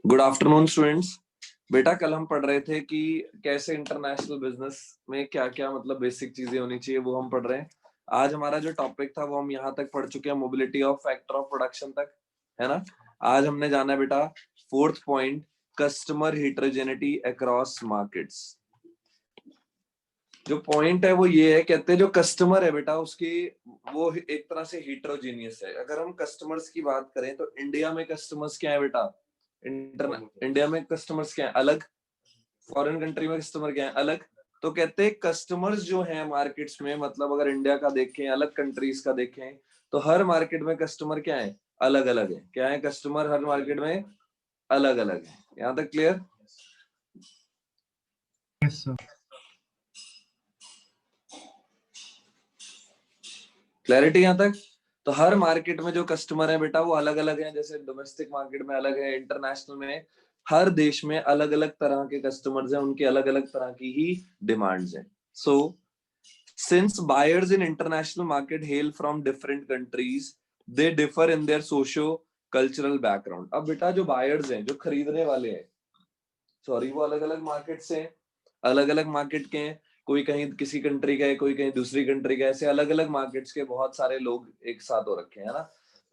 Good afternoon students. बेटा कल हम पढ़ रहे थे कि कैसे इंटरनेशनल बिजनेस में क्या क्या मतलब बेसिक चीजें होनी चाहिए, वो हम पढ़ रहे हैं। आज हमारा जो टॉपिक था वो हम यहाँ तक पढ़ चुके हैं, mobility of factor of production तक, है ना। आज हमने जाना है बेटा fourth point, customer heterogeneity across markets. जो पॉइंट है वो ये है, कहते हैं जो कस्टमर है बेटा उसकी वो एक तरह से हिट्रोजीनियस है। अगर हम कस्टमर्स की बात करें तो इंडिया में कस्टमर्स क्या है बेटा, इंडिया में कस्टमर्स क्या है अलग, फॉरेन कंट्री में कस्टमर क्या है अलग। तो कहते हैं कस्टमर्स जो है मार्केट्स में, मतलब अगर इंडिया का देखें अलग कंट्रीज का देखें तो हर मार्केट में कस्टमर क्या है अलग अलग है। क्या है, कस्टमर हर मार्केट में अलग अलग है। यहाँ तक क्लियर? Yes sir. क्लैरिटी यहाँ तक? तो हर मार्केट में जो कस्टमर है बेटा वो अलग अलग है। जैसे डोमेस्टिक मार्केट में अलग है, इंटरनेशनल में हर देश में अलग अलग तरह के कस्टमर्स हैं, उनकी अलग अलग तरह की ही डिमांड्स हैं। So since buyers in international market hello from different countries, they differ in their socio cultural background. अब बेटा जो बायर्स हैं, जो खरीदने वाले हैं, सॉरी, वो अलग अलग मार्केट से हैं, अलग अलग मार्केट के हैं। कोई कहीं किसी कंट्री का है, कोई कहीं दूसरी कंट्री का है, ऐसे अलग अलग मार्केट्स के बहुत सारे लोग एक साथ हो रखे हैं ना।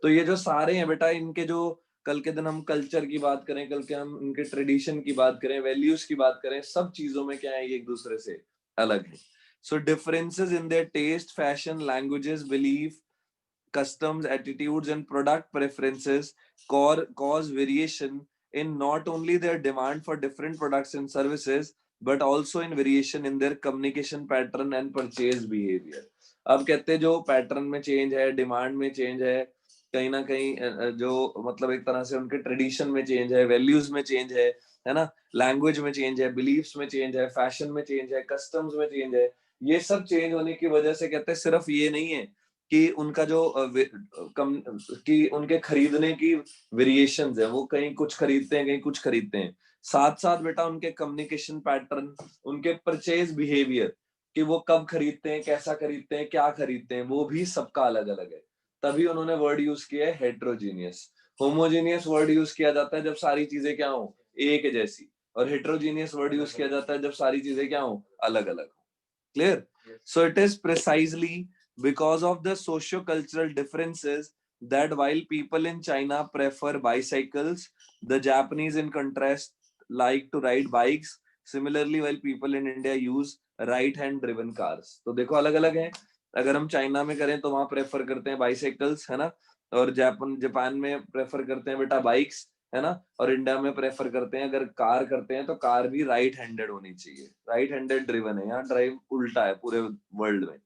तो ये जो सारे हैं बेटा, इनके जो कल के दिन हम कल्चर की बात करें, कल के हम इनके ट्रेडिशन की बात करें, वैल्यूज की बात करें, सब चीजों में क्या है, ये एक दूसरे से अलग है। So differences in their taste, fashion, languages, belief, customs, attitudes, and product preferences cause variation in not only their demand for different products and services, but also in variation in their communication pattern and purchase behavior. अब कहते हैं जो pattern में change है, demand में change है, कहीं ना कहीं जो मतलब एक तरह से उनके ट्रेडिशन में चेंज है, वैल्यूज में चेंज है ना, लैंग्वेज में चेंज है, बिलीफ्स में चेंज है, फैशन में चेंज है, कस्टम्स में चेंज है। ये सब चेंज होने की वजह से कहते हैं सिर्फ ये नहीं है कि उनका जो कम कि उनके खरीदने की वेरिएशंस है, वो कहीं कुछ खरीदते हैं, कहीं कुछ खरीदते हैं। साथ साथ बेटा उनके कम्युनिकेशन पैटर्न, उनके परचेज बिहेवियर, कि वो कब खरीदते हैं, कैसा खरीदते हैं, क्या खरीदते हैं, वो भी सबका अलग अलग है। तभी उन्होंने वर्ड यूज किया है हेट्रोजीनियस। होमोजीनियस वर्ड यूज किया जाता है जब सारी चीजें क्या हो, एक जैसी। और हेट्रोजीनियस वर्ड यूज किया जाता है जब सारी चीजें क्या हो, अलग अलग हो। Clear? So it is precisely because of the socio-cultural differences that while people in China prefer bicycles, the Japanese in contrast like to ride bikes. Similarly, while people in India use right-hand driven cars. तो देखो अलग अलग है। अगर हम China में करें तो वहां प्रेफर करते हैं बाइसाइकल्स, है ना। और जापान में प्रेफर करते हैं बेटा बाइक्स, है ना। और इंडिया में प्रेफर करते हैं, अगर कार करते हैं तो कार भी राइट हैंडेड होनी चाहिए। राइट हैंडेड ड्रिवन है, यहाँ ड्राइव उल्टा है पूरे वर्ल्ड में।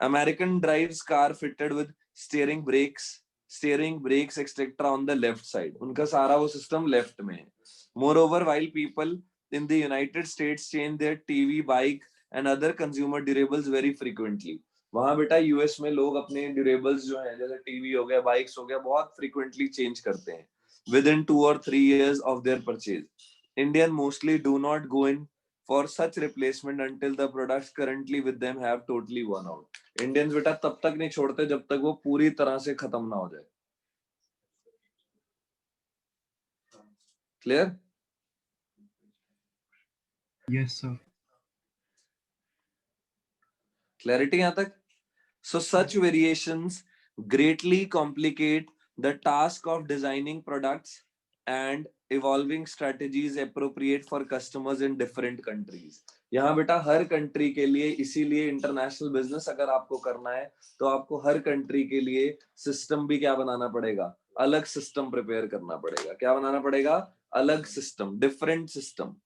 American drives car fitted with steering brakes etcetera on the left side. उनका सारा वो सिस्टम लेफ्ट में है। Moreover while people in the United States change their TV, bike and other consumer durables very frequently. वहां बेटा US में लोग अपने ड्यूरेबल्स जो है, जैसे टीवी हो गया, बाइक्स हो गया, बहुत फ्रीक्वेंटली चेंज करते हैं within 2 or 3 years of their purchase. Indian mostly do not go in for such replacement until the products currently with them have totally worn out. Indians बेटा तब तक नहीं छोड़ते जब तक वो पूरी तरह से खत्म ना हो जाए। क्लियर? Yes sir. क्लैरिटी यहाँ तक? So such variations greatly complicate the task of designing products and evolving strategies appropriate for customers in different countries. यहाँ बेटा हर कंट्री के लिए, इसीलिए इंटरनेशनल बिजनेस अगर आपको करना है तो आपको हर कंट्री के लिए सिस्टम भी क्या बनाना पड़ेगा, अलग सिस्टम प्रिपेयर करना पड़ेगा। क्या बनाना पड़ेगा? अलग system, different system.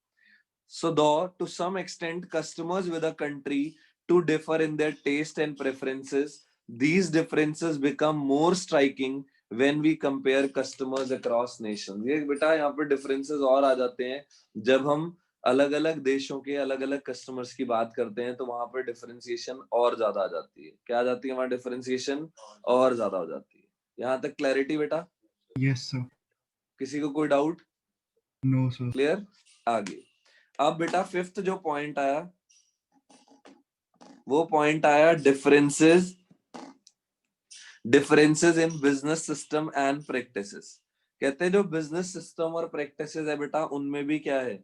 So though to some extent customers with a country to differ in their taste and preferences, these differences become more striking when we compare customers across nations. ये बेटा यहाँ पे differences और आ जाते हैं जब हम अलग अलग देशों के अलग अलग कस्टमर्स की बात करते हैं, तो वहां पर डिफरेंशिएशन और ज्यादा आ जाती है। क्या आ जाती है वहां? डिफरेंशिएशन और ज्यादा हो जाती है। यहाँ तक क्लैरिटी बेटा? Yes sir. किसी को कोई डाउट? No sir. क्लियर? आगे अब बेटा फिफ्थ जो पॉइंट आया, वो पॉइंट आया differences in business system and practices. कहते हैं जो बिजनेस सिस्टम और प्रैक्टिसेस है बेटा उनमें भी क्या है,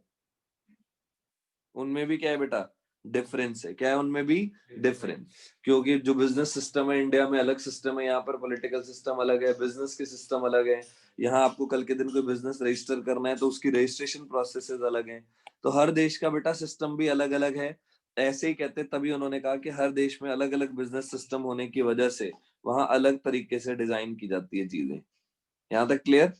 उनमें भी क्या है बेटा, डिफरेंस है। क्या है उनमें भी, डिफरेंस। क्योंकि जो बिजनेस सिस्टम है इंडिया में अलग सिस्टम है, यहाँ पर पॉलिटिकल सिस्टम अलग है, बिजनेस के सिस्टम अलग है। यहाँ आपको कल के दिन कोई बिजनेस रजिस्टर करना है तो उसकी रजिस्ट्रेशन प्रोसेसेस अलग हैं। तो हर देश का बेटा सिस्टम भी अलग अलग है। ऐसे ही कहते, तभी उन्होंने कहा कि हर देश में अलग अलग बिजनेस सिस्टम होने की वजह से वहां अलग तरीके से डिजाइन की जाती है चीजें। यहाँ तक clear?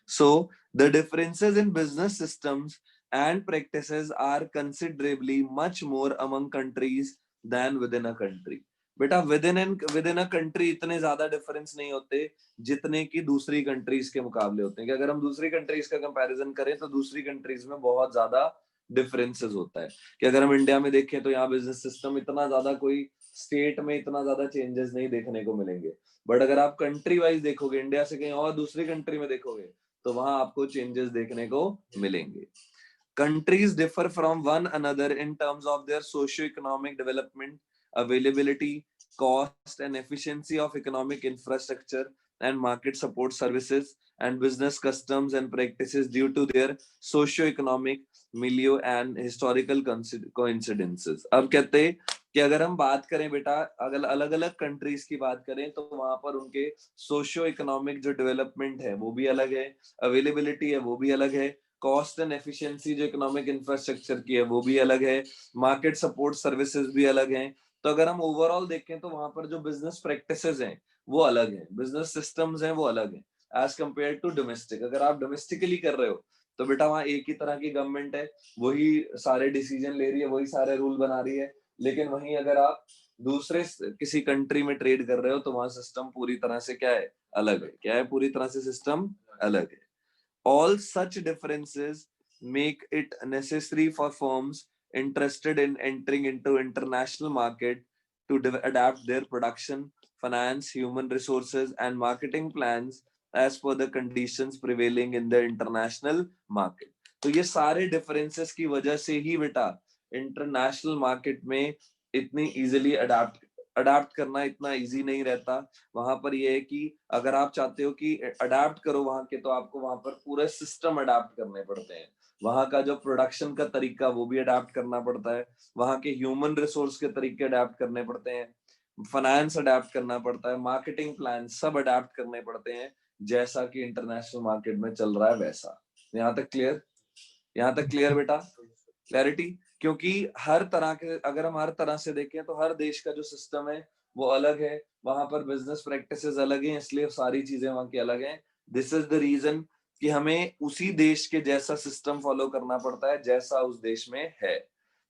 So the differences in business systems and practices are considerably much more among countries than within a country. बेटा within a country इतने ज्यादा डिफरेंस नहीं होते जितने की दूसरी कंट्रीज के मुकाबले होते हैं। कि अगर हम दूसरी कंट्रीज का कंपैरिजन करें तो दूसरी कंट्रीज में बहुत ज्यादा डिफरेंसेस होता है। कि अगर हम इंडिया में देखें तो यहाँ बिजनेस सिस्टम इतना ज्यादा कोई स्टेट में इतना ज्यादा चेंजेस नहीं देखने को मिलेंगे। बट अगर आप कंट्री वाइज देखोगे, इंडिया से कहीं और दूसरी कंट्री में देखोगे तो वहां आपको चेंजेस देखने को मिलेंगे। Countries differ from one another in terms of their socio-economic development, availability, cost, and efficiency of economic infrastructure and market support services, and business customs and practices due to their socio-economic milieu and historical coincidences. अब कहते हैं कि अगर हम बात करें बेटा, अगर अलग अलग कंट्रीज की बात करें तो वहां पर उनके सोशियो इकोनॉमिक जो डेवलपमेंट है वो भी अलग है, अवेलेबिलिटी है वो भी अलग है, कॉस्ट एंड एफिशिएंसी जो इकोनॉमिक इंफ्रास्ट्रक्चर की है वो भी अलग है, मार्केट सपोर्ट सर्विसेज भी अलग हैं। तो अगर हम ओवरऑल देखें तो वहां पर जो बिजनेस प्रैक्टिसेस हैं वो अलग है, बिजनेस सिस्टम्स हैं वो अलग है एज कम्पेयर टू डोमेस्टिक। अगर आप डोमेस्टिकली कर रहे हो तो बेटा वहां एक ही तरह की गवर्नमेंट है, वही सारे डिसीजन ले रही है, वही सारे रूल बना रही है। लेकिन वहीं अगर आप दूसरे किसी कंट्री में ट्रेड कर रहे हो तो वहां सिस्टम पूरी तरह से क्या है, अलग है। क्या है, पूरी तरह से सिस्टम अलग है। All such differences make it necessary for firms interested in entering into international market to adapt their production, finance, human resources, and marketing plans as per the conditions prevailing in the international market. तो ये सारे differences की वजह से ही बेटा international market में इतनी easily adapt करना इतना इजी नहीं रहता। वहां पर ये है कि अगर आप चाहते हो कि अडाप्ट करो वहां के, तो आपको वहां पर पूरे सिस्टम अडाप्ट करने पड़ते हैं। वहां का जो प्रोडक्शन का तरीका वो भी अडाप्ट करना पड़ता है, वहां के ह्यूमन रिसोर्स के तरीके अडाप्ट करने पड़ते हैं, फाइनेंस अडाप्ट करना पड़ता है, मार्केटिंग प्लान सब अडाप्ट करने पड़ते हैं, जैसा कि इंटरनेशनल मार्केट में चल रहा है वैसा। यहाँ तक क्लियर? यहाँ तक क्लियर बेटा? क्लैरिटी? क्योंकि हर तरह के, अगर हम हर तरह से देखें तो हर देश का जो सिस्टम है वो अलग है, वहां पर बिजनेस प्रैक्टिसेस अलग हैं, इसलिए सारी चीजें वहां की अलग हैं। दिस इज द रीजन कि हमें उसी देश के जैसा सिस्टम फॉलो करना पड़ता है जैसा उस देश में है।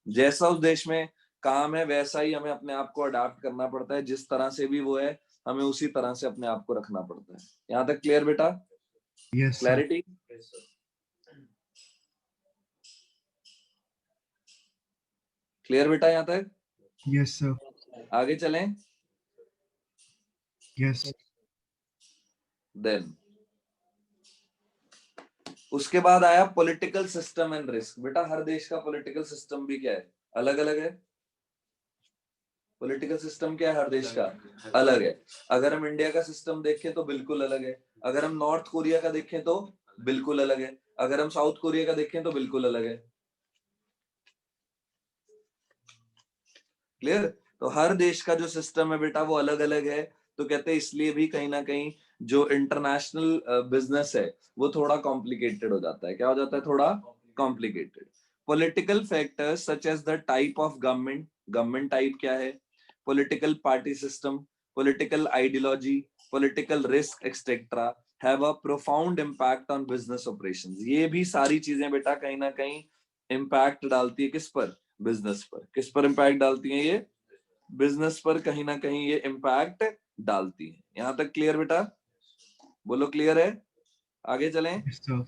जैसा उस देश में काम है वैसा ही हमें अपने आप को अडाप्ट करना पड़ता है, जिस तरह से भी वो है हमें उसी तरह से अपने आप को रखना पड़ता है। यहाँ तक क्लियर बेटा? Yes, sir. क्लैरिटी? क्लियर बेटा यहाँ तक? Yes, sir. आगे चलें। Yes. देन उसके बाद आया पॉलिटिकल सिस्टम एंड रिस्क। बेटा हर देश का पॉलिटिकल सिस्टम भी क्या है, अलग अलग है। पॉलिटिकल सिस्टम क्या है हर देश का, अलग है। अगर हम इंडिया का सिस्टम देखें तो बिल्कुल अलग है, अगर हम नॉर्थ कोरिया का देखें तो बिल्कुल अलग है, अगर हम साउथ कोरिया का देखें तो बिल्कुल अलग है। क्लियर? तो हर देश का जो सिस्टम है बेटा वो अलग अलग है। तो कहते हैं इसलिए भी कहीं ना कहीं जो इंटरनेशनल बिजनेस है वो थोड़ा कॉम्प्लिकेटेड हो जाता है। क्या हो जाता है? थोड़ा complicated. Political factors such as the type of government, government type क्या है, political party system, political ideology, political risk etcetera have a profound impact on business operations. ये भी सारी चीजें बेटा कहीं ना कहीं इम्पैक्ट डालती है किस पर, बिजनेस पर। किस पर इम्पैक्ट डालती है ये, बिजनेस पर कहीं ना कहीं ये इम्पैक्ट डालती है। यहां तक क्लियर बेटा? बोलो क्लियर है? आगे चलें। Yes, sir.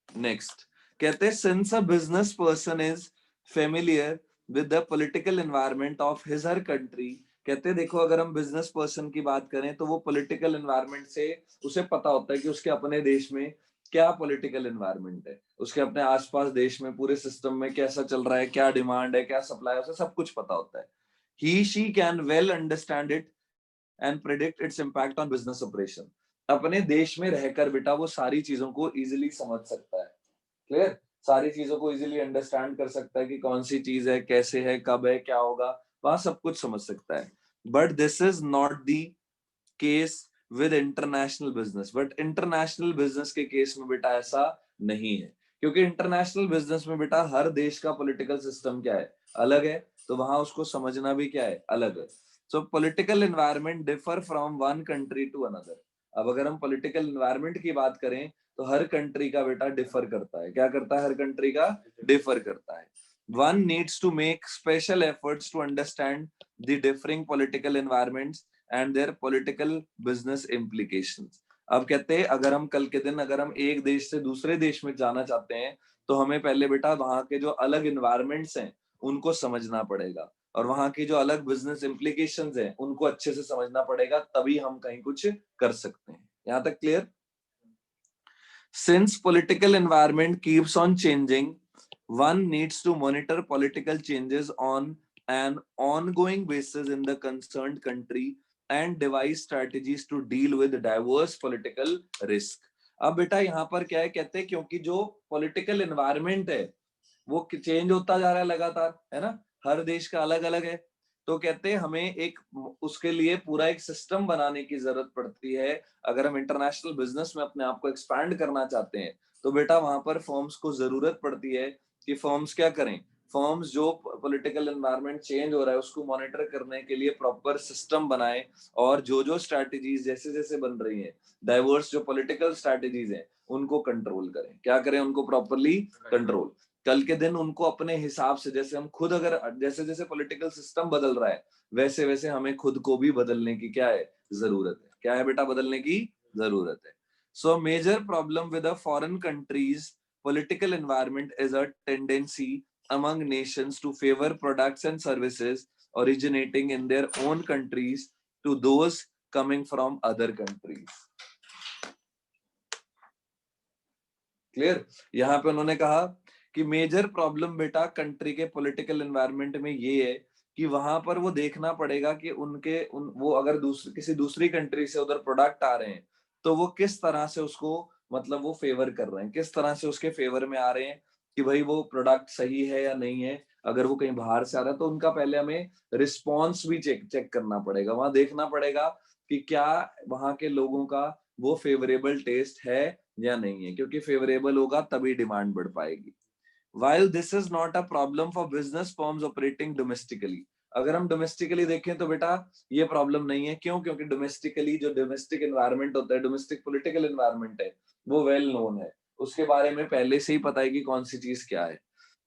नेक्स्ट कहते हैं since a business person is familiar with the political environment of his her country. कहते हैं देखो अगर हम बिजनेस पर्सन की बात करें तो वो पॉलिटिकल एनवायरनमेंट से उसे पता होता है कि उसके अपने देश में क्या पॉलिटिकल एनवायरनमेंट है, उसके अपने आसपास देश में पूरे सिस्टम में कैसा चल रहा है, क्या डिमांड है, क्या सप्लाई है, उसे सब कुछ पता होता है। He she can well understand it and predict its impact on business operation. अपने देश में रहकर बेटा वो सारी चीजों को इजीली समझ सकता है। क्लियर? सारी चीजों को इजीली अंडरस्टैंड कर सकता है कि कौन सी चीज है, कैसे है, कब है, क्या होगा, वहां सब कुछ समझ सकता है। But this is not the case with international business. But international business के केस में बेटा ऐसा नहीं है, क्योंकि इंटरनेशनल बिजनेस में बेटा हर देश का पॉलिटिकल सिस्टम क्या है, अलग है, तो वहां उसको समझना भी क्या है, अलग है। So political environment differ from one country to another. अब अगर हम पॉलिटिकल एनवायरनमेंट की बात करें तो हर कंट्री का बेटा डिफर करता है। क्या करता है? हर कंट्री का डिफर करता है। One needs to make special efforts to understand the differing political environments and their political business implications. अब कहते हैं अगर हम कल के दिन अगर हम एक देश से दूसरे देश में जाना चाहते हैं तो हमें पहले बेटा वहां के जो अलग इन्वायरमेंट्स हैं उनको समझना पड़ेगा, और वहां की जो अलग बिजनेस इम्प्लीकेशंस हैं उनको अच्छे से समझना पड़ेगा, तभी हम कहीं कुछ कर सकते हैं। यहां तक clear? Since political environment keeps on changing, one needs to monitor political changes on an ongoing basis in the concerned country and devise strategies to deal with diverse political risk. अब बेटा यहाँ पर क्या है, कहते हैं क्योंकि जो पॉलिटिकल एनवायरनमेंट है वो चेंज होता जा रहा है लगातार, है ना, हर देश का अलग अलग है, तो कहते हैं हमें एक उसके लिए पूरा एक सिस्टम बनाने की जरूरत पड़ती है। अगर हम इंटरनेशनल बिजनेस में अपने आप को एक्सपैंड करना चाहते हैं तो बेटा वहां पर फर्म्स को जरूरत पड़ती है कि फर्म्स क्या करें, फर्म्स जो पॉलिटिकल एनवायरनमेंट चेंज हो रहा है उसको मॉनिटर करने के लिए प्रॉपर सिस्टम बनाए, और जो स्ट्रैटेजीज जैसे जैसे बन रही हैं, डाइवर्स जो पॉलिटिकल स्ट्रैटेजीज हैं उनको कंट्रोल करें। क्या करें? उनको प्रॉपरली कंट्रोल। कल के दिन उनको अपने हिसाब से, जैसे हम खुद अगर जैसे जैसे पॉलिटिकल सिस्टम बदल रहा है वैसे वैसे हमें खुद को भी बदलने की क्या है, जरूरत है। क्या है बेटा? बदलने की जरूरत है। So major problem with a foreign countries political environment is a tendency among nations to favor products and services originating in their own countries to those coming from other countries. Clear? यहाँ पे उन्होंने कहा कि major problem बेटा country के political environment में ये है कि वहां पर वो देखना पड़ेगा कि वो अगर किसी दूसरी कंट्री से उधर प्रोडक्ट आ रहे हैं तो वो किस तरह से उसको मतलब वो फेवर कर रहे हैं, किस तरह से उसके फेवर में आ रहे हैं, कि भाई वो प्रोडक्ट सही है या नहीं है। अगर वो कहीं बाहर से आ रहा है तो उनका पहले हमें रिस्पॉन्स भी चेक करना पड़ेगा, वहां देखना पड़ेगा कि क्या वहां के लोगों का वो फेवरेबल टेस्ट है या नहीं है, क्योंकि फेवरेबल होगा तभी डिमांड बढ़ पाएगी। While this is not a problem for business firms operating domestically, अगर हम डोमेस्टिकली देखें तो बेटा ये प्रॉब्लम नहीं है। क्यों? क्योंकि डोमेस्टिकली जो डोमेस्टिक एनवायरनमेंट होता है, डोमेस्टिक पॉलिटिकल एनवायरनमेंट है, वो वेल नोन है, उसके बारे में पहले से ही पता है कि कौन सी चीज क्या है।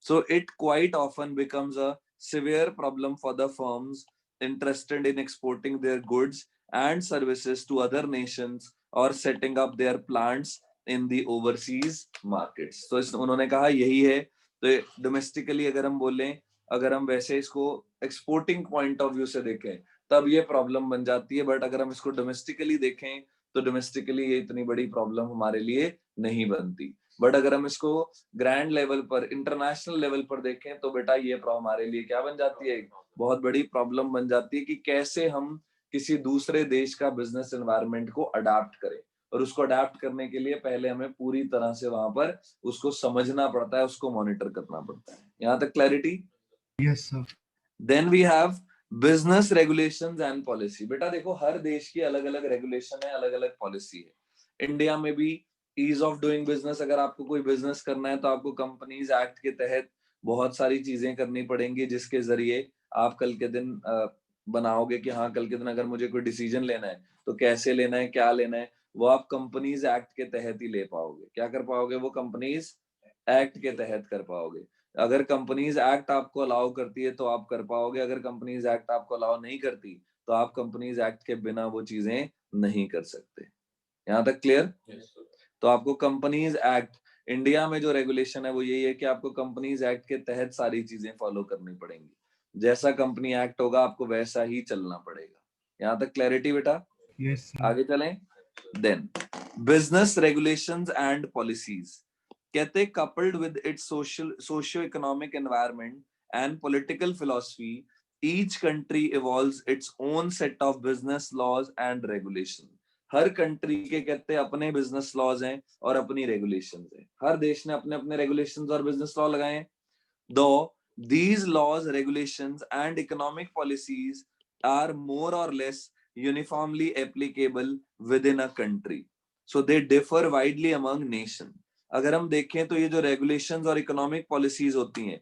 So it quite often becomes a severe problem for the firms interested in exporting their goods and services to other nations or setting up their plants in the overseas markets. तो उन्होंने कहा यही है। तो डोमेस्टिकली अगर हम बोलें, अगर हम वैसे इसको एक्सपोर्टिंग पॉइंट ऑफ व्यू से देखें तब ये प्रॉब्लम बन जाती है, बट अगर हम इसको डोमेस्टिकली देखें तो डोमेस्टिकली ये इतनी बड़ी प्रॉब्लम हमारे लिए नहीं बनती। बट अगर हम इसको ग्रैंड लेवल पर, इंटरनेशनल लेवल पर देखें तो बेटा ये हमारे लिए क्या बन जाती है, बहुत बड़ी प्रॉब्लम बन जाती है कि कैसे हम किसी दूसरे देश का बिजनेस एनवायरनमेंट को अडाप्ट करें। और उसको अडाप्ट करने के लिए पहले हमें पूरी तरह से वहां पर उसको समझना पड़ता है, उसको मॉनिटर करना पड़ता है। यहां तक clarity? Yes, sir. Then we have business regulations and policy. बेटा देखो हर देश की अलग अलग रेगुलेशन है, अलग अलग पॉलिसी है। इंडिया में भी ईज ऑफ डूइंग बिजनेस, अगर आपको कोई बिजनेस करना है तो आपको कंपनीज एक्ट के तहत बहुत सारी चीजें करनी पड़ेंगी, जिसके जरिए आप कल के दिन बनाओगे कि हाँ कल के दिन अगर मुझे कोई डिसीजन लेना है तो कैसे लेना है, क्या लेना है, वो आप कंपनीज एक्ट के तहत ही ले पाओगे। क्या कर पाओगे? वो कंपनीज एक्ट के तहत कर पाओगे। अगर कंपनीज एक्ट आपको अलाउ करती है तो आप कर पाओगे, अगर कंपनीज एक्ट आपको अलाउ नहीं करती तो आप कंपनीज एक्ट के बिना वो चीजें नहीं कर सकते। यहाँ तक क्लियर? तो आपको कंपनीज एक्ट, इंडिया में जो रेगुलेशन है वो यही है कि आपको कंपनीज एक्ट के तहत सारी चीजें फॉलो करनी पड़ेंगी। जैसा कंपनी एक्ट होगा आपको वैसा ही चलना पड़ेगा। यहाँ तक क्लैरिटी बेटा? Yes, sir. आगे चलें। Then business regulations and policies, कहते coupled with its socio-economic environment and political philosophy, each country evolves its own set of business laws and regulations. Her country के कहते हैं अपने बिजनेस लॉज हैं और अपनी रेगुलेशंस हैं, हर देश ने अपने अपने रेगुलेशंस और बिजनेस लॉ लगाए हैं। Though these laws, regulations, and economic policies are more or less uniformly applicable within a country, so they differ widely among nation. अगर हम देखें तो ये जो regulations और economic policies होती हैं,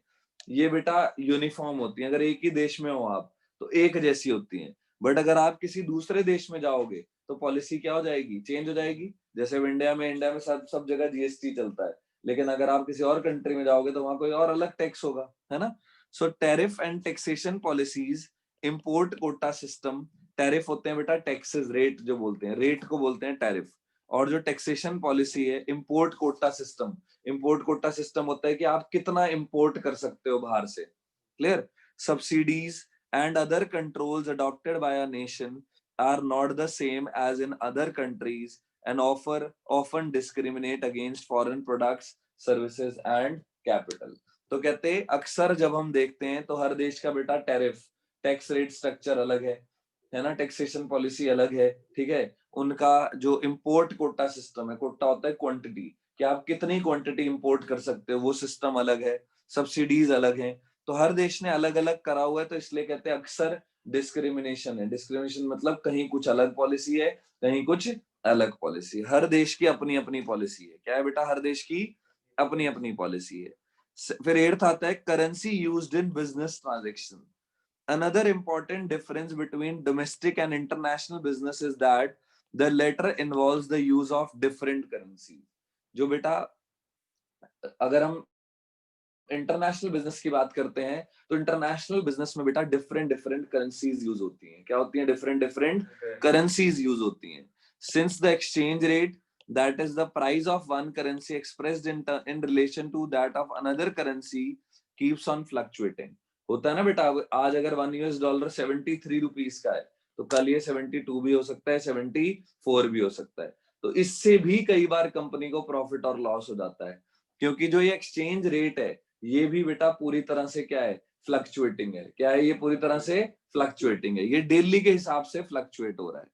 ये बेटा यूनिफॉर्म होती हैं। अगर एक ही देश में हो आप तो एक जैसी होती हैं, बट अगर आप किसी दूसरे देश में जाओगे तो पॉलिसी क्या हो जाएगी, चेंज हो जाएगी। जैसे इंडिया में सब जगह जीएसटी चलता है, लेकिन अगर आप किसी और कंट्री में जाओगे तो वहां कोई और अलग टैक्स होगा, है ना। So tariff and taxation policies, import quota system. Tariff होते हैं बेटा टैक्सेस, रेट जो बोलते हैं, रेट को बोलते हैं टैरिफ। और जो टैक्सेशन पॉलिसी है import quota system. Import quota system होता है कि आप कितना इंपोर्ट कर सकते हो बाहर से, clear. Subsidies and other controls adopted by a nation are not the same as in other countries and often discriminate against foreign products, services and capital. तो कहते हैं अक्सर जब हम देखते हैं तो हर देश का बेटा टैरिफ, टैक्स रेट स्ट्रक्चर अलग है ना, टैक्सेशन पॉलिसी अलग है, ठीक है। उनका जो इंपोर्ट कोटा सिस्टम है, कोटा होता है क्वांटिटी, कि आप कितनी क्वांटिटी इंपोर्ट कर सकते हो, वो सिस्टम अलग है। सब्सिडीज अलग है। तो हर देश ने अलग अलग करा हुआ है, तो इसलिए कहते हैं अक्सर डिस्क्रिमिनेशन है। डिस्क्रिमिनेशन मतलब कहीं कुछ अलग पॉलिसी है, कहीं कुछ अलग पॉलिसी। हर देश की अपनी अपनी पॉलिसी है। क्या है बेटा, हर देश की अपनी अपनी पॉलिसी है। फिर एर्थ आता है currency used in business transaction. Another important difference between domestic and international business is that the latter involves the use of different currencies. जो बेटा अगर हम इंटरनेशनल बिजनेस की बात करते हैं तो इंटरनेशनल बिजनेस में बेटा डिफरेंट डिफरेंट करेंसीज यूज होती हैं। क्या होती हैं, डिफरेंट डिफरेंट करेंसीज यूज होती हैं। Since the exchange rate, that is the price of one currency expressed in relation to that of another currency, keeps on fluctuating. होता है ना बेटा, आज अगर $1 73 का है तो कल ये 72 भी हो सकता है, 74 भी हो सकता है। तो इससे भी कई बार कंपनी को प्रॉफिट और लॉस हो जाता है, क्योंकि जो ये एक्सचेंज रेट है ये भी बेटा पूरी तरह से क्या है, फ्लक्चुएटिंग है। क्या है, ये पूरी तरह से फ्लक्चुएटिंग है, ये डेली के हिसाब से फ्लक्चुएट हो रहा है।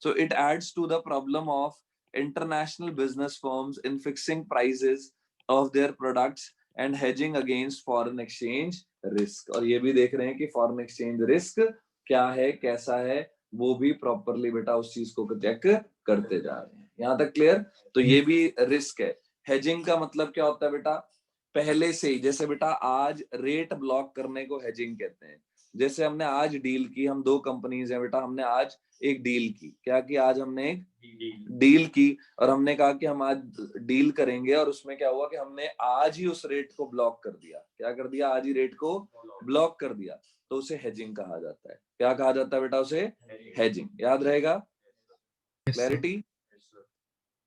So it adds to the problem of international business firms in fixing prices of their products and hedging against foreign exchange risk. और ये भी देख रहे हैं कि foreign exchange risk क्या है, कैसा है, वो भी प्रॉपरली बेटा उस चीज को चेक करते जा रहे हैं। यहाँ तक क्लियर। तो ये भी रिस्क है। हेजिंग का मतलब क्या होता है बेटा, पहले से ही, जैसे बेटा आज रेट ब्लॉक करने को हेजिंग कहते हैं। जैसे हमने आज डील की, हम दो कंपनीज हैं बेटा, हमने आज एक डील की। क्या की, आज हमने एक डील की और हमने कहा कि हम आज डील करेंगे, और उसमें क्या हुआ कि हमने आज ही उस रेट को ब्लॉक कर दिया। क्या कर दिया, आज ही रेट को ब्लॉक कर दिया। तो उसे हेजिंग कहा जाता है। क्या कहा जाता है बेटा, उसे हेजिंग। याद रहेगा, क्लैरिटी।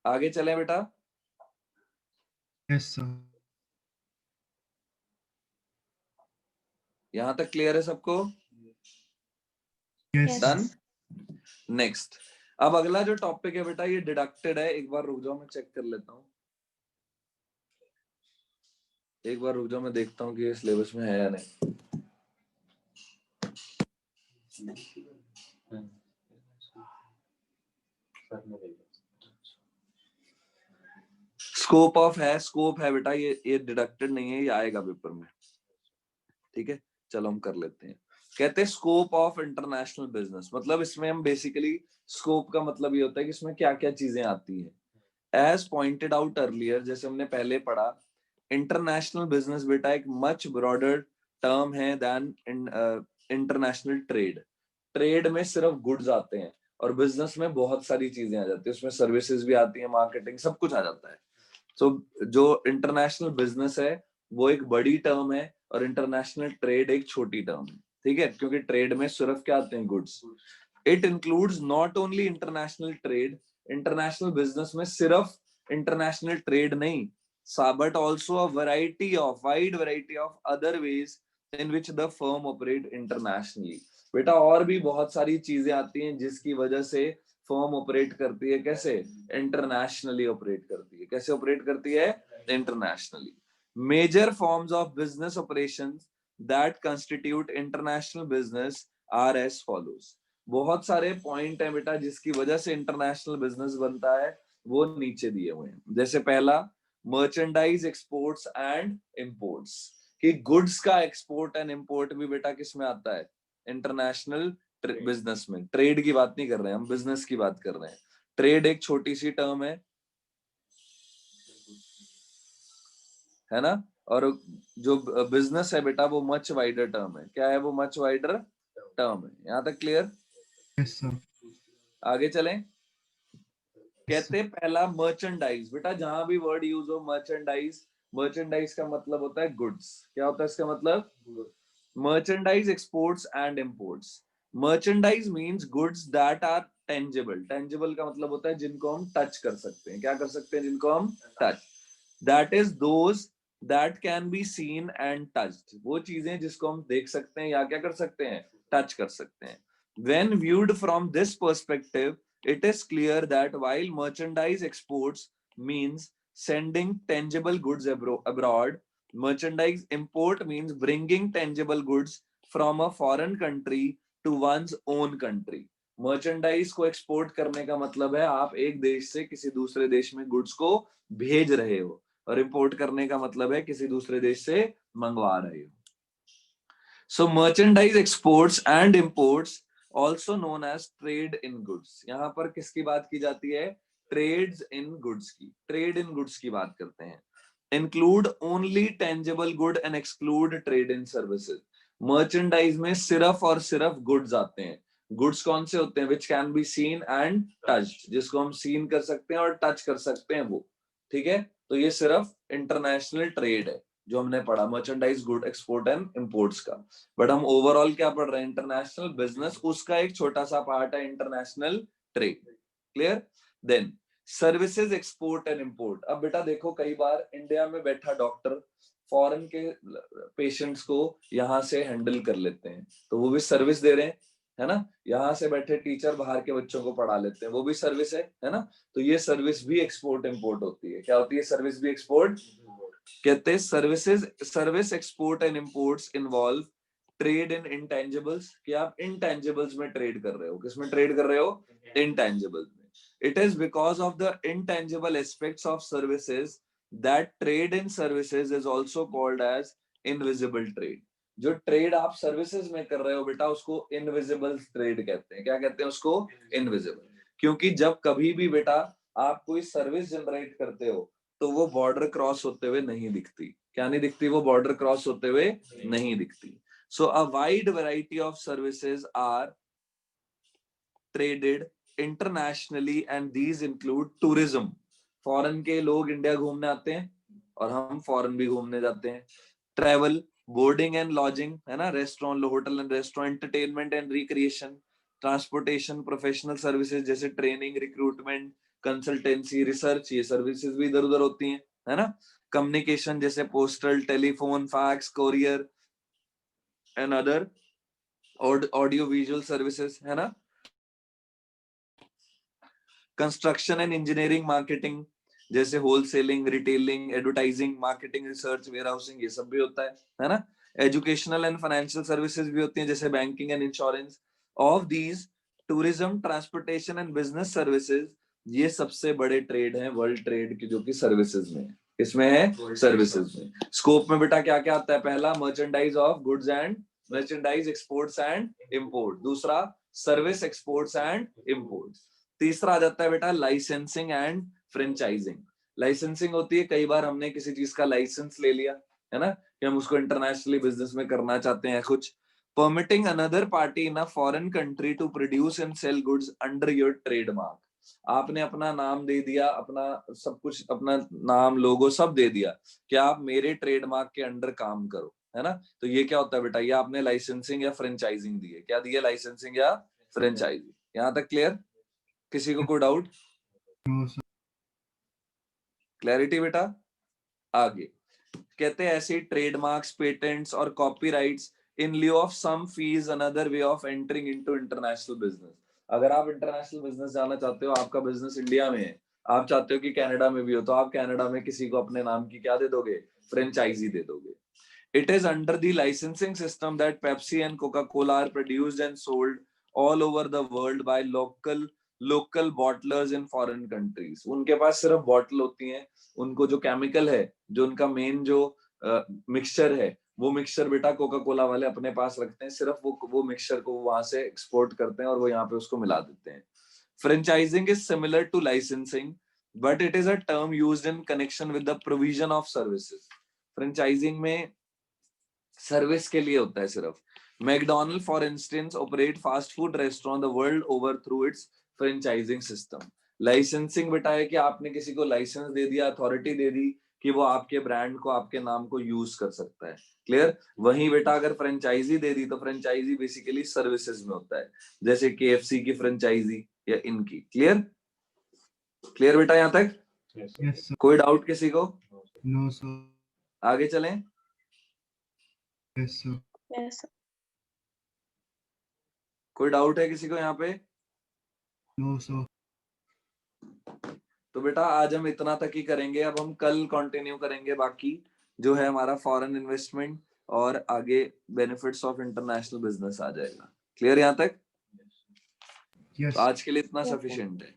आगे चलें बेटा। Yes sir. यहां तक क्लियर है सबको? Yes done. नेक्स्ट, अब अगला जो टॉपिक है बेटा ये डिडक्टेड है। एक बार रुक जाओ, मैं चेक कर लेता हूँ। एक बार रुक जाओ, मैं देखता हूँ कि ये सिलेबस में है या नहीं। स्कोप ऑफ है, स्कोप है बेटा, ये डिडक्टेड नहीं है, ये आएगा पेपर में। ठीक है, चलो हम कर लेते हैं। कहते हैं स्कोप ऑफ इंटरनेशनल बिजनेस, मतलब इसमें हम बेसिकली, स्कोप का मतलब ये होता है कि इसमें क्या क्या चीजें आती हैं। एज पॉइंटेड आउट अर्लियर, जैसे हमने पहले पढ़ा, इंटरनेशनल बिजनेस बेटा एक मच ब्रॉडर टर्म है देन इंटरनेशनल ट्रेड। ट्रेड में सिर्फ गुड्स आते हैं और बिजनेस में बहुत सारी चीजें आ जाती है, उसमें सर्विसेज भी आती है, मार्केटिंग, सब कुछ आ जाता है। तो जो इंटरनेशनल बिजनेस है वो एक बड़ी टर्म है और इंटरनेशनल ट्रेड एक छोटी टर्म है। ठीक है, क्योंकि ट्रेड में सिर्फ क्या आते हैं, goods. It includes not only international trade, international business में सिर्फ इंटरनेशनल ट्रेड नहीं, but also a wide variety of other ways in which the firm operate internationally. बेटा और भी बहुत सारी चीजें आती हैं जिसकी वजह से फर्म ऑपरेट करती है, कैसे, इंटरनेशनली ऑपरेट करती है। कैसे ऑपरेट करती है, internationally. Major forms of business operations that constitute international business are as follows. बहुत सारे पॉइंट हैं बेटा जिसकी वजह से इंटरनेशनल बिजनेस बनता है, वो नीचे दिए हुए हैं। जैसे पहला, मर्चेंडाइज एक्सपोर्ट्स एंड इंपोर्ट्स, कि गुड्स का एक्सपोर्ट एंड इंपोर्ट भी बेटा किस में आता है, इंटरनेशनल बिजनेस में। ट्रेड की बात नहीं कर रहे हैं हम, बिजनेस की बात कर रहे हैं। ट्रेड एक छोटी सी टर्म है ना, और जो बिजनेस है बेटा वो मच वाइडर टर्म है। क्या है वो? मच वाइडर टर्म है। यहां तक क्लियर? Yes, sir. आगे चलें। Yes, sir. कहते पहला मर्चेंडाइज, बेटा जहां भी वर्ड यूज हो मर्चेंडाइज, मर्चेंडाइज का मतलब होता है गुड्स। क्या होता है इसका मतलब? Merchandise exports and imports. Merchandise means goods that are tangible. Tangible का मतलब होता है जिनको हम टच कर सकते हैं। क्या कर सकते हैं? जिनको हम touch. That is those that can be seen and touched. वो चीजें जिसको हम देख सकते हैं या क्या कर सकते हैं? टच कर सकते हैं। When viewed from this perspective, it is clear that while merchandise exports means sending tangible goods abroad, merchandise import means bringing tangible goods from a foreign country to one's own country. Merchandise को export करने का मतलब है आप एक देश से किसी दूसरे देश में गुड्स को भेज रहे हो, और इंपोर्ट करने का मतलब है किसी दूसरे देश से मंगवा रहे हो। So merchandise exports and imports also known as trade in goods. यहाँ पर किसकी बात की जाती है? ट्रेड्स इन गुड्स की। ट्रेड इन गुड्स की बात करते हैं। Include only tangible good and exclude trade in services. Merchandise में सिर्फ और सिर्फ गुड्स आते हैं। गुड्स कौन से होते हैं? Which can be seen and touched, जिसको हम सीन कर सकते हैं और टच कर सकते हैं वो। ठीक है, तो ये सिर्फ इंटरनेशनल ट्रेड है जो हमने पढ़ा, merchandise good export and imports का। बट हम ओवरऑल क्या पढ़ रहे हैं? इंटरनेशनल बिजनेस, उसका एक छोटा सा पार्ट है international trade. Clear? Then services export and import. अब बेटा देखो, कई बार इंडिया में बैठा डॉक्टर फॉरेन के पेशेंट्स को यहाँ से हैंडल कर लेते हैं, तो वो भी सर्विस दे रहे हैं, है ना। यहाँ से बैठे टीचर बाहर के बच्चों को पढ़ा लेते हैं, वो भी सर्विस है ना। तो ये सर्विस भी एक्सपोर्ट इंपोर्ट होती है। क्या होती है? सर्विस भी एक्सपोर्ट। कहते हैं services, service export and imports involve trade in intangibles, कि आप इंटेंजिबल्स में ट्रेड कर रहे हो। किसमें ट्रेड कर रहे हो? इंटेंजिबल्स में। It is because of the intangible aspects of services that trade in services is also called as invisible trade. जो ट्रेड आप सर्विसेज में कर रहे हो बेटा, उसको इनविजिबल ट्रेड कहते हैं। क्या कहते हैं उसको? इनविजिबल। क्योंकि जब कभी भी बेटा आप कोई सर्विस जनरेट करते हो तो वो बॉर्डर क्रॉस होते हुए नहीं दिखती। क्या नहीं दिखती? वो बॉर्डर क्रॉस होते हुए नहीं दिखती। So a wide variety of services are traded internationally and these include tourism। Foreign के लोग इंडिया घूमने आते हैं और हम फॉरेन भी घूमने जाते हैं। ट्रैवल, बोर्डिंग एंड लॉजिंग, है ना, restaurant, hotel and restaurant, entertainment and recreation, transportation, professional services जैसे ट्रेनिंग, रिक्रूटमेंट, कंसल्टेंसी, रिसर्च, ये सर्विसेज भी इधर उधर होती हैं, है ना। कम्युनिकेशन जैसे postal, telephone, fax, courier and other audio visual services, है ना। कंस्ट्रक्शन एंड इंजीनियरिंग, मार्केटिंग जैसे wholesaling, retailing, advertising, marketing, research, warehousing, ये सब भी होता है ना। एजुकेशनल एंड फाइनेंशियल सर्विसेज भी होती हैं जैसे banking and insurance. Of these tourism, transportation and business services, ये सबसे बड़े ट्रेड हैं वर्ल्ड ट्रेड की, जो कि सर्विसेज में है। इसमें है सर्विसेज में। स्कोप में बेटा क्या क्या आता है? पहला, merchandise of goods and merchandise exports and import. दूसरा, सर्विस एक्सपोर्ट्स एंड इंपोर्ट। तीसरा आ जाता है बेटा लाइसेंसिंग एंड फ्रेंचाइजिंग। लाइसेंसिंग होती है, कई बार हमने किसी चीज का लाइसेंस ले लिया, है ना, कि हम उसको इंटरनेशनली बिजनेस में करना चाहते हैं कुछ। Permitting another party in a foreign country to produce and sell goods under your trademark. आपने अपना नाम दे दिया, अपना सब कुछ, अपना नाम, लोगो सब दे दिया कि आप मेरे ट्रेडमार्क के अंडर काम करो, है ना। तो ये क्या होता है बेटा? ये आपने लाइसेंसिंग या फ्रेंचाइजिंग दी है। क्या दी है? लाइसेंसिंग या फ्रेंचाइजिंग। यहां तक क्लियर? किसी को कोई डाउट? No, sir. क्लैरिटी बेटा? आगे कहते हैं ऐसे ट्रेडमार्क्स, पेटेंट्स और copyrights in lieu of some fee another way of entering into international business. अगर आप इंटरनेशनल बिजनेस जाना चाहते हो, आपका बिजनेस इंडिया में है, आप चाहते हो कि कनाडा में भी हो, तो आप कनाडा में किसी को अपने नाम की क्या दे दोगे? फ्रेंचाइजी दे दोगे। It is under the licensing system that Pepsi and Coca-Cola are produced and sold all over the world by local bottlers in foreign countries. उनके पास सिर्फ बॉटल होती हैं, उनको जो केमिकल है, जो उनका मेन जो मिक्सचर है, वो मिक्सचर बेटा कोका कोला वाले अपने पास रखते हैं, सिर्फ वो मिक्सचर को वहां से एक्सपोर्ट करते हैं और वो यहाँ पे उसको मिला देते हैं. Franchising is similar to licensing, but it is a term used in connection with the provision of services. Franchising में सर्विस के लिए होता है सिर्फ. McDonald's, for instance, operate fast food restaurant the world over through its franchising system. Licensing बेटा है कि आपने किसी को लाइसेंस दे दिया, अथॉरिटी दे दी कि वो आपके ब्रांड को, आपके नाम को यूज कर सकता है. क्लियर? वहीं बेटा अगर फ्रेंचाइजी दे दी तो फ्रेंचाइजी बेसिकली सर्विसेज में होता है, जैसे KFC की फ्रेंचाइजी या इनकी. क्लियर? क्लियर बेटा यहाँ तक? Yes, sir. कोई डाउट किसी को? No, sir. आगे चलें. Yes, sir. Yes, sir. कोई डाउट है किसी को यहाँ पे? No, sir. तो बेटा आज हम इतना तक ही करेंगे. अब हम कल कंटिन्यू करेंगे बाकी जो है हमारा फॉरेन इन्वेस्टमेंट और आगे बेनिफिट्स ऑफ इंटरनेशनल बिजनेस आ जाएगा. क्लियर यहाँ तक? Yes. तो आज के लिए इतना Yes, sir. सफिशिएंट है.